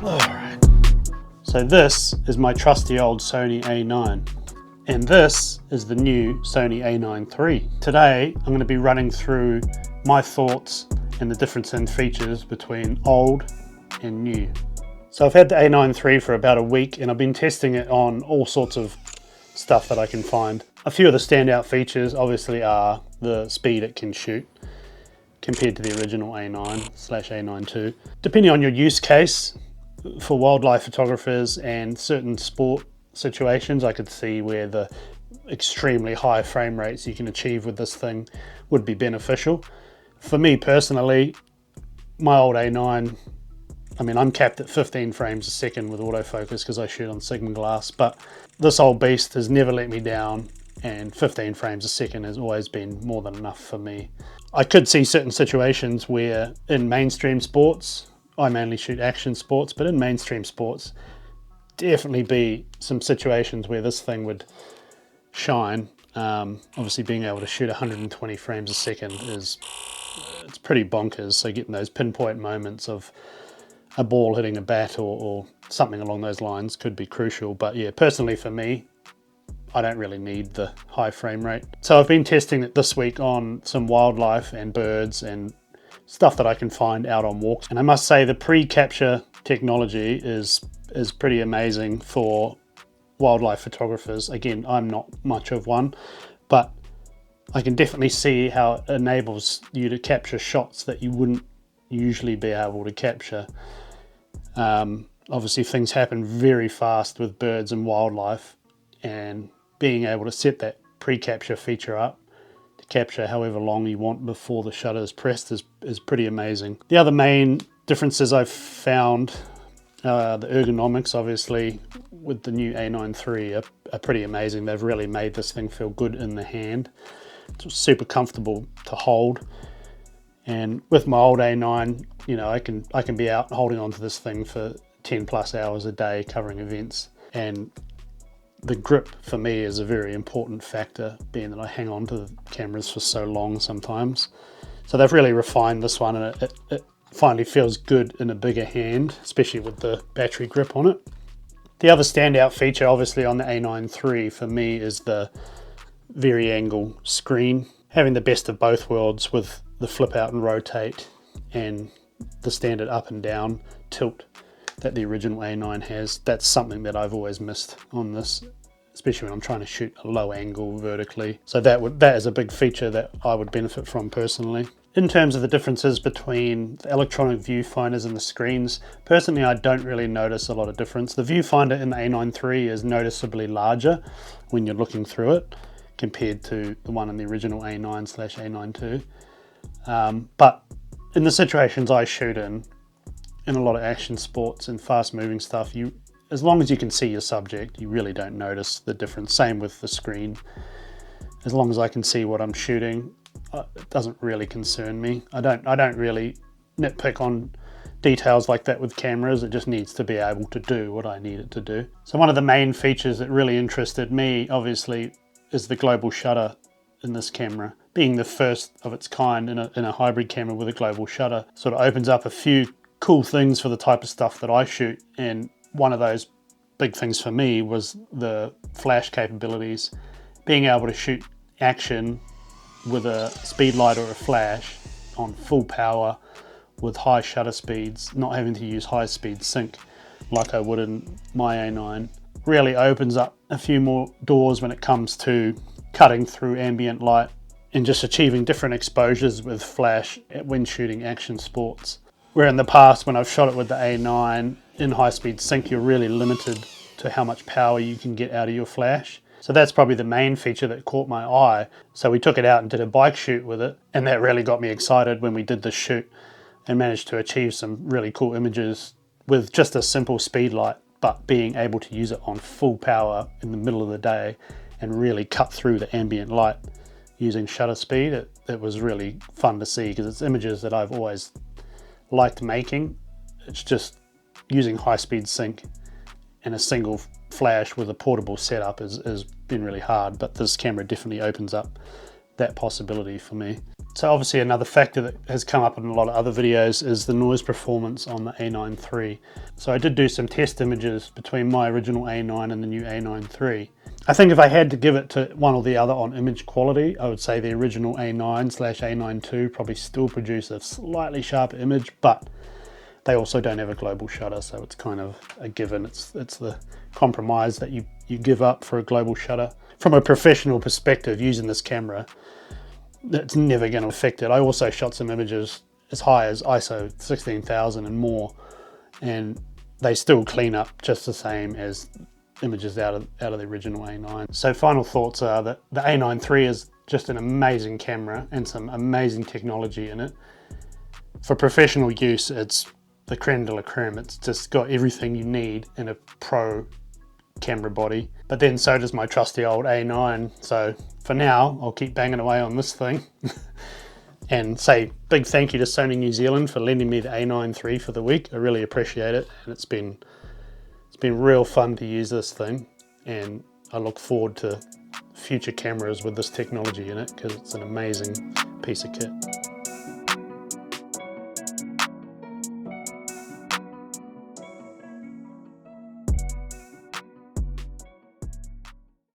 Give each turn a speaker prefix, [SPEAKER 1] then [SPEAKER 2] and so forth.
[SPEAKER 1] Alright. So this is my trusty old Sony A9. And this is the new Sony A9 III. Today, I'm going to be running through my thoughts and the difference in features between old and new. So I've had the A9 III for about a week and I've been testing it on all sorts of stuff that I can find. A few of the standout features obviously are the speed it can shoot compared to the original A9/A9 II. Depending on your use case, for wildlife photographers and certain sport situations, I could see where the extremely high frame rates you can achieve with this thing would be beneficial. For me personally, my old A9, I mean, I'm capped at 15 frames a second with autofocus because I shoot on Sigma glass, but this old beast has never let me down, and 15 frames a second has always been more than enough for me. I could see certain situations where in mainstream sports, I mainly shoot action sports, but in mainstream sports, definitely be some situations where this thing would shine. Obviously being able to shoot 120 frames a second it's pretty bonkers. So getting those pinpoint moments of a ball hitting a bat or something along those lines could be crucial. But yeah, personally for me, I don't really need the high frame rate. So I've been testing it this week on some wildlife and birds and stuff that I can find out on walks. And I must say the pre-capture technology is pretty amazing for wildlife photographers. Again, I'm not much of one, but I can definitely see how it enables you to capture shots that you wouldn't usually be able to capture. Obviously things happen very fast with birds and wildlife, and being able to set that pre-capture feature up to capture however long you want before the shutter is pressed is pretty amazing. The other main differences I've found, the ergonomics obviously with the new A9 III are pretty amazing. They've really made this thing feel good in the hand. It's super comfortable to hold. And with my old A9, you know, I can be out holding onto this thing for 10 plus hours a day covering events, and the grip for me is a very important factor, being that I hang on to the cameras for so long sometimes. So they've really refined this one, and it finally feels good in a bigger hand, especially with the battery grip on it. The other standout feature obviously on the A9 III for me is the vari-angle screen. Having the best of both worlds with the flip out and rotate and the standard up and down tilt that the original A9 has. That's something that I've always missed on this, especially when I'm trying to shoot a low angle vertically. So that is a big feature that I would benefit from personally. In terms of the differences between the electronic viewfinders and the screens, personally I don't really notice a lot of difference. The viewfinder in the A9 III is noticeably larger when you're looking through it compared to the one in the original A9/A9 II. But in the situations I shoot in a lot of action sports and fast moving stuff, as long as you can see your subject, you really don't notice the difference. Same with the screen. As long as I can see what I'm shooting, it doesn't really concern me. I don't really nitpick on details like that with cameras. It just needs to be able to do what I need it to do. So one of the main features that really interested me, obviously, is the global shutter in this camera. Being the first of its kind in a hybrid camera with a global shutter sort of opens up a few cool things for the type of stuff that I shoot, and one of those big things for me was the flash capabilities. Being able to shoot action with a speed light or a flash on full power with high shutter speeds, not having to use high speed sync like I would in my A9, really opens up a few more doors when it comes to cutting through ambient light and just achieving different exposures with flash when shooting action sports. Where in the past, when I've shot it with the A9 in high-speed sync, you're really limited to how much power you can get out of your flash. So that's probably the main feature that caught my eye. So we took it out and did a bike shoot with it, and that really got me excited when we did the shoot and managed to achieve some really cool images with just a simple speed light, but being able to use it on full power in the middle of the day and really cut through the ambient light using shutter speed. It was really fun to see because it's images that I've always liked making. It's just using high-speed sync and a single flash with a portable setup has been really hard, but this camera definitely opens up that possibility for me. So obviously another factor that has come up in a lot of other videos is the noise performance on the A9 III. So I did do some test images between my original A9 and the new A9 III. I think if I had to give it to one or the other on image quality, I would say the original A9/A9 II probably still produce a slightly sharper image, but they also don't have a global shutter, so it's kind of a given. It's the compromise that you give up for a global shutter. From a professional perspective, using this camera, that's never going to affect it. I also shot some images as high as ISO 16,000 and more, and they still clean up just the same as images out of the original A9. So final thoughts are that the A9 III is just an amazing camera and some amazing technology in it. For professional use, it's the creme de la creme. It's just got everything you need in a pro camera body. But then so does my trusty old A9. So for now, I'll keep banging away on this thing. And say big thank you to Sony New Zealand for lending me the A9 III for the week. I really appreciate it, and it's been real fun to use this thing, and I look forward to future cameras with this technology in it because it's an amazing piece of kit.